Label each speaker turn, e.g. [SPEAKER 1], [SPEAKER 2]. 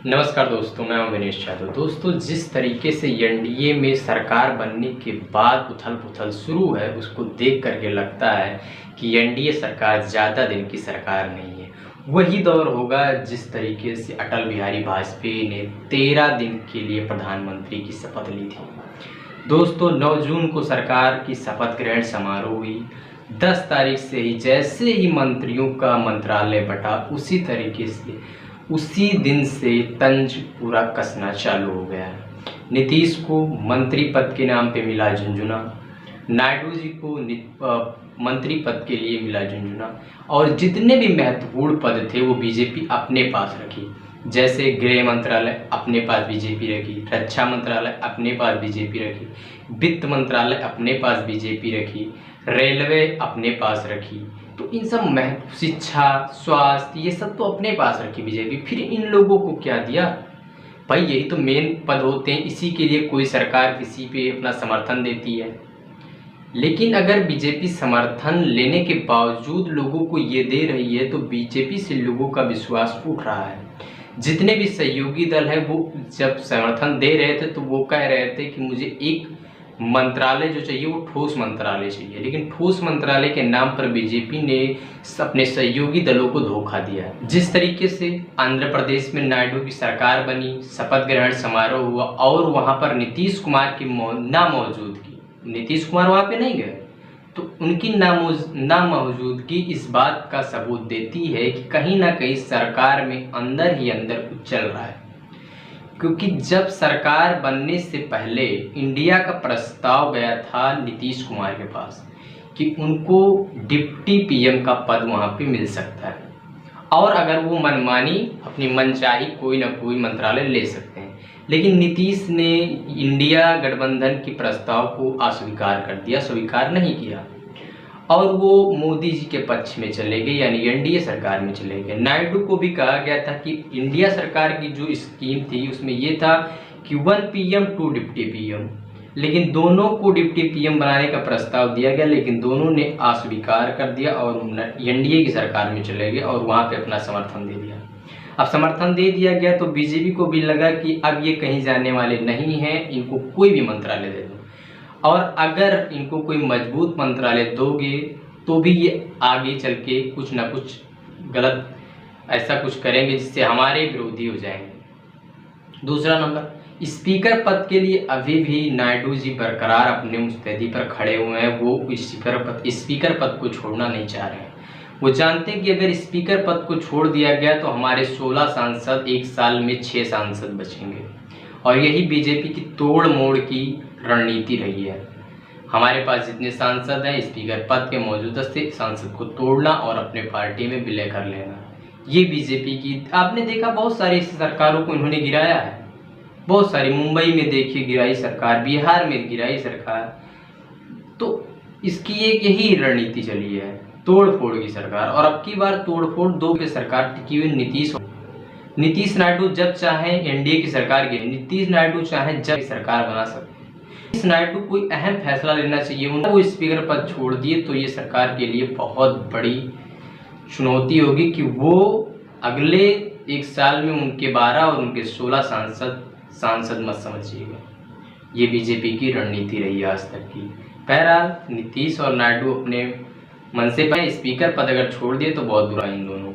[SPEAKER 1] नमस्कार दोस्तों, मैं हूं विनेश यादव। दोस्तों, जिस तरीके से एनडीए में सरकार बनने के बाद उथल पुथल शुरू है, उसको देख करके लगता है कि एनडीए सरकार ज़्यादा दिन की सरकार नहीं है। वही दौर होगा जिस तरीके से अटल बिहारी वाजपेयी ने 13 दिन के लिए प्रधानमंत्री की शपथ ली थी। दोस्तों, 9 जून को सरकार की शपथ ग्रहण समारोह हुई। 10 तारीख से ही जैसे ही मंत्रियों का मंत्रालय बटा, उसी तरीके से उसी दिन से तंज पूरा कसना चालू हो गया है। नीतीश को मंत्री पद के नाम पे मिला झुंझुना, नायडू जी को मंत्री पद के लिए मिला झुंझुना, और जितने भी महत्वपूर्ण पद थे वो बीजेपी अपने पास रखी। जैसे गृह मंत्रालय अपने पास बीजेपी रखी, रक्षा मंत्रालय अपने पास बीजेपी रखी, वित्त मंत्रालय अपने पास बीजेपी रखी, रेलवे अपने पास रखी। तो इन सब शिक्षा, स्वास्थ्य, ये सब तो अपने पास रखी बीजेपी। फिर इन लोगों को क्या दिया? भाई, यही तो मेन पद होते हैं, इसी के लिए कोई सरकार किसी पे अपना समर्थन देती है। लेकिन अगर बीजेपी समर्थन लेने के बावजूद लोगों को ये दे रही है, तो बीजेपी से लोगों का विश्वास उठ रहा है। जितने भी सहयोगी दल हैं, वो जब समर्थन दे रहे थे तो वो कह रहे थे कि मुझे एक मंत्रालय जो चाहिए वो ठोस मंत्रालय चाहिए। लेकिन ठोस मंत्रालय के नाम पर बीजेपी ने अपने सहयोगी दलों को धोखा दिया। जिस तरीके से आंध्र प्रदेश में नायडू की सरकार बनी, शपथ ग्रहण समारोह हुआ और वहां पर नीतीश कुमार की नामौजूदगी, नीतीश कुमार वहां पे नहीं गए, तो उनकी नामौजूदगी इस बात का सबूत देती है कि कहीं ना कहीं सरकार में अंदर ही अंदर कुछ चल रहा है। क्योंकि जब सरकार बनने से पहले इंडिया का प्रस्ताव गया था नीतीश कुमार के पास कि उनको डिप्टी पीएम का पद वहां पे मिल सकता है, और अगर वो मनमानी अपनी मनचाही कोई ना कोई मंत्रालय ले सकते हैं। लेकिन नीतीश ने इंडिया गठबंधन के प्रस्ताव को अस्वीकार कर दिया, स्वीकार नहीं किया, और वो मोदी जी के पक्ष में चले गए, यानी एनडीए सरकार में चले गए। नायडू को भी कहा गया था कि इंडिया सरकार की जो स्कीम थी उसमें ये था कि 1 पीएम 2 डिप्टी पीएम, लेकिन दोनों को डिप्टी पीएम बनाने का प्रस्ताव दिया गया, लेकिन दोनों ने अस्वीकार कर दिया और एनडीए की सरकार में चले गए और वहाँ पे अपना समर्थन दे दिया। अब समर्थन दे दिया गया तो बीजेपी को भी लगा कि अब ये कहीं जाने वाले नहीं हैं, इनको कोई भी मंत्रालय दे दो, और अगर इनको कोई मजबूत मंत्रालय दोगे तो भी ये आगे चल के कुछ ना कुछ गलत ऐसा कुछ करेंगे जिससे हमारे विरोधी हो जाएंगे। दूसरा नंबर, स्पीकर पद के लिए अभी भी नायडू जी बरकरार अपने मुस्तैदी पर खड़े हुए हैं। वो स्पीकर पद को छोड़ना नहीं चाह रहे हैं। वो जानते हैं कि अगर स्पीकर पद को छोड़ दिया गया तो हमारे 16 सांसद एक साल में 6 सांसद बचेंगे, और यही बीजेपी की तोड़ मोड़ की रणनीति रही है। हमारे पास जितने सांसद हैं, स्पीकर पद के मौजूदा से सांसद को तोड़ना और अपने पार्टी में विलय कर लेना, ये बीजेपी की। आपने देखा बहुत सारी सरकारों को इन्होंने गिराया है, बहुत सारी। मुंबई में देखिए गिराई सरकार, बिहार में गिराई सरकार। तो इसकी एक यही रणनीति चली है, तोड़ फोड़ की सरकार। और अब की बार तोड़ फोड़ 2 पे सरकार टिकी हुई नीतीश नायडू जब चाहे एनडीए की सरकार गिरे, नीतीश नायडू चाहे जब सरकार बना सकते। नीतीश नायडू कोई अहम फैसला लेना चाहिए, वो स्पीकर पद छोड़ दिए तो ये सरकार के लिए बहुत बड़ी चुनौती होगी कि वो अगले 1 साल में उनके 12 और उनके 16 सांसद मत समझिएगा। ये बीजेपी की रणनीति रही आज तक की। बहरहाल नीतीश और नायडू अपने मन से स्पीकर पद अगर छोड़ दिए तो बहुत बुरा इन दोनों